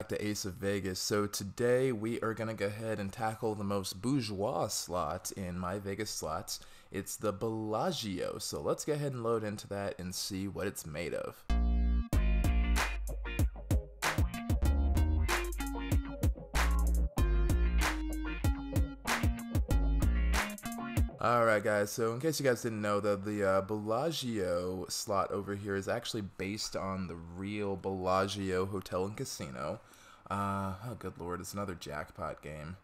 To Ace of Vegas. So today we are going to go ahead and tackle the most bourgeois slot in MyVegas Slots. It's the Bellagio. So let's go ahead and load into that and see what it's made of. Alright guys, so in case you guys didn't know, the Bellagio slot over here is actually based on the real Bellagio Hotel and Casino. Oh good lord, it's another jackpot game.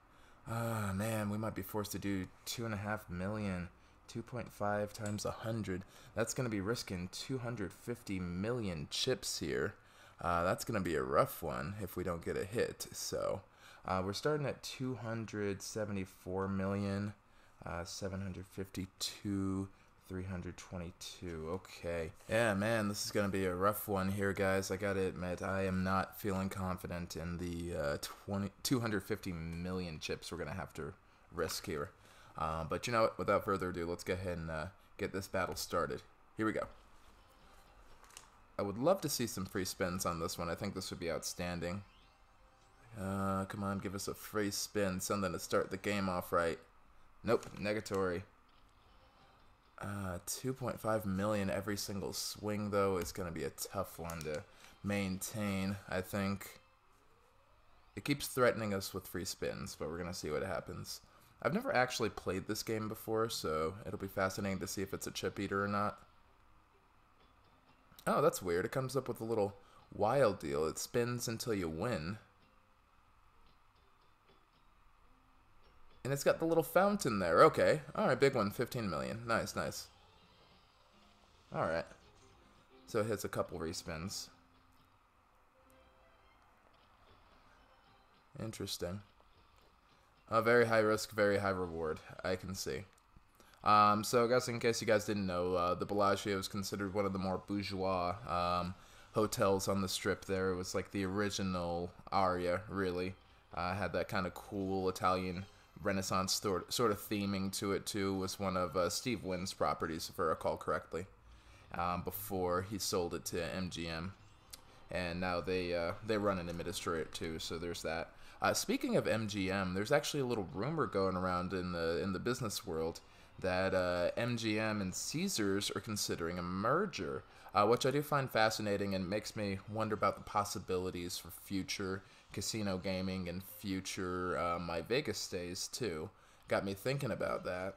Man, we might be forced to do 2.5 million. 2.5 times 100. That's going to be risking 250 million chips here. That's going to be a rough one if we don't get a hit. So we're starting at 274 million. 752, 322. Okay. Yeah, man, this is going to be a rough one here, guys. I got to admit, I am not feeling confident in the 250 million chips we're going to have to risk here. But you know what? Without further ado, let's go ahead and get this battle started. Here we go. I would love to see some free spins on this one. I think this would be outstanding. Come on, give us a free spin. Something to start the game off right. Nope, negatory. 2.5 million every single swing, though, is going to be a tough one to maintain, I think. It keeps threatening us with free spins, but we're going to see what happens. I've never actually played this game before, so it'll be fascinating to see if it's a chip eater or not. Oh, that's weird. It comes up with a little wild deal. It spins until you win. And it's got the little fountain there. Okay. Alright, big one. 15 million. Nice, nice. Alright. So it hits a couple respins. Interesting. Very high risk, very high reward. I can see. So I guess in case you guys didn't know, the Bellagio is considered one of the more bourgeois hotels on the strip there. It was like the original Aria, really. Had that kind of cool Italian Renaissance sort of theming to it too. Was one of Steve Wynn's properties, if I recall correctly, before he sold it to MGM, and now they run and administer it too. So there's that. Speaking of MGM, there's actually a little rumor going around in the business world that MGM and Caesars are considering a merger, which I do find fascinating and makes me wonder about the possibilities for future casino gaming and future MyVegas stays too. Got me thinking about that.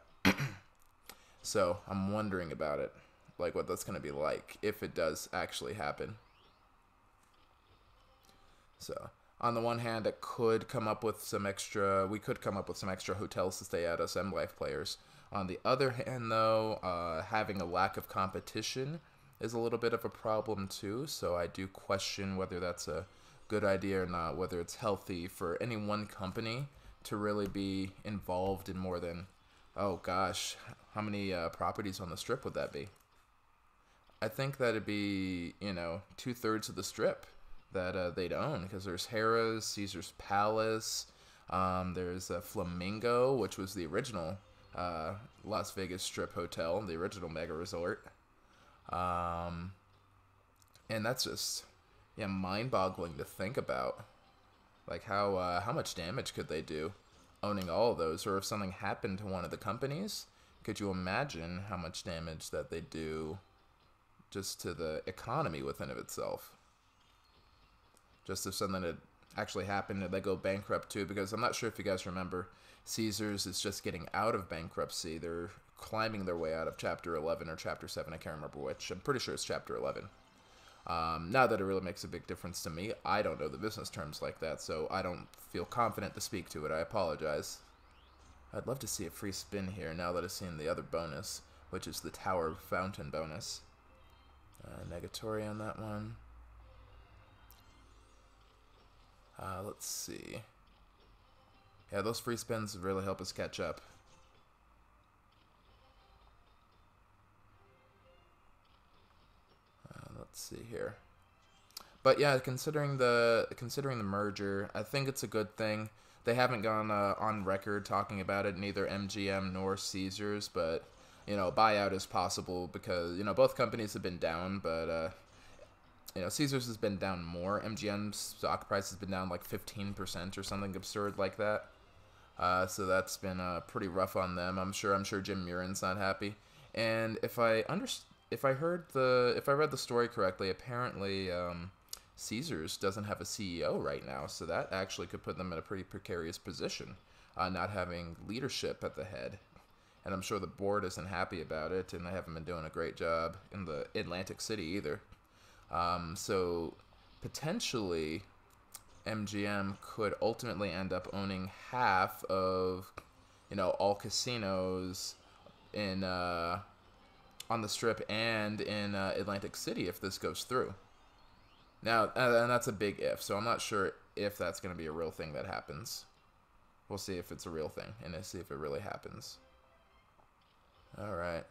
So I'm wondering about it, like what that's going to be like if it does actually happen. So on the one hand, it could come up with some extra. We could come up with some extra hotels to stay at us M Life players. On the other hand, though, having a lack of competition is a little bit of a problem too. So I do question whether that's a good idea or not, whether it's healthy for any one company to really be involved in more than, oh gosh, how many properties on the strip would that be? I think that'd be, you know, 2/3 of the strip that they'd own, because there's Harrah's, Caesar's Palace, there's Flamingo, which was the original Las Vegas Strip hotel, the original mega resort, and that's just, yeah, mind-boggling to think about. Like how much damage could they do owning all of those, or if something happened to one of the companies, could you imagine how much damage that they do just to the economy within of itself? Just if something had actually happened and they go bankrupt too, because I'm not sure if you guys remember, Caesars is just getting out of bankruptcy. They're climbing their way out of Chapter 11 or Chapter 7, I can't remember which. I'm pretty sure it's Chapter 11. Not that it really makes a big difference to me. I don't know the business terms like that, so I don't feel confident to speak to it. I apologize. I'd love to see a free spin here now that I've seen the other bonus, which is the Tower Fountain bonus. Negatory on that one. Let's see. Yeah, those free spins really help us catch up. Let's see here. But yeah, considering the merger, I think it's a good thing. They haven't gone on record talking about it, neither MGM nor Caesars, but you know, buyout is possible because, you know, both companies have been down, but Caesars has been down more. MGM's stock price has been down like 15% or something absurd like that. So that's been pretty rough on them. I'm sure Jim Murin's not happy. And if I read the story correctly, apparently Caesars doesn't have a CEO right now, so that actually could put them in a pretty precarious position, not having leadership at the head. And I'm sure the board isn't happy about it, and they haven't been doing a great job in the Atlantic City either. So potentially MGM could ultimately end up owning half of, all casinos in on the Strip and in Atlantic City if this goes through. Now, and that's a big if, so I'm not sure if that's going to be a real thing that happens. We'll see if it's a real thing, and see if it really happens. All right.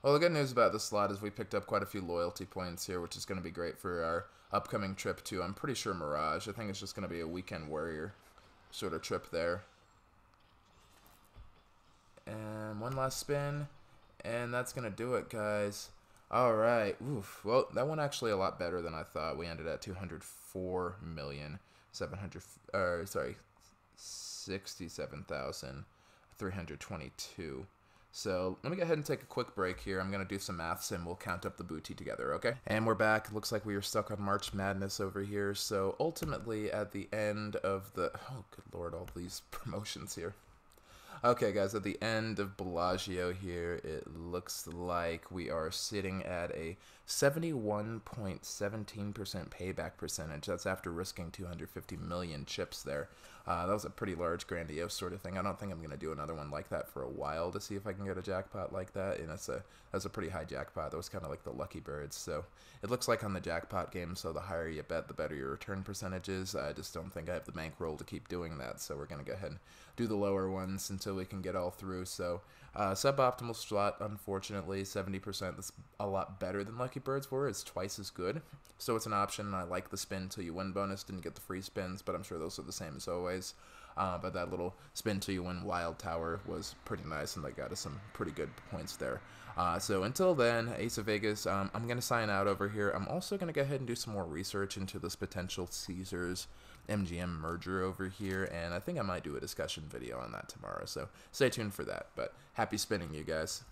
Well, the good news about this slot is we picked up quite a few loyalty points here, which is going to be great for our upcoming trip to, I'm pretty sure, Mirage. I think it's just going to be a Weekend Warrior sort of trip there. And one last spin, and that's going to do it, guys. All right. Oof. Well, that went actually a lot better than I thought. We ended at 67,322. So let me go ahead and take a quick break here. I'm going to do some maths and we'll count up the booty together, okay? And we're back. It looks like we were stuck on March Madness over here. So ultimately at the end of the... Oh, good Lord, all these promotions here. Okay, guys, at the end of Bellagio here, it looks like we are sitting at a 71.17% payback percentage. That's after risking 250 million chips there. That was a pretty large, grandiose sort of thing. I don't think I'm going to do another one like that for a while to see if I can get a jackpot like that. And that's a pretty high jackpot. That was kind of like the Lucky Birds. So it looks like on the jackpot game, so the higher you bet, the better your return percentage is. I just don't think I have the bankroll to keep doing that. So we're going to go ahead and do the lower ones until we can get all through. So suboptimal slot, unfortunately, 70%. That's a lot better than Lucky Birds were. It's twice as good. So it's an option. I like the spin till you win bonus. Didn't get the free spins, but I'm sure those are the same as always. But that little spin till you win Wild Tower was pretty nice, and they got us some pretty good points there. So until then, Ace of Vegas, I'm going to sign out over here. I'm also going to go ahead and do some more research into this potential Caesars MGM merger over here, and I think I might do a discussion video on that tomorrow. So stay tuned for that, but happy spinning, you guys.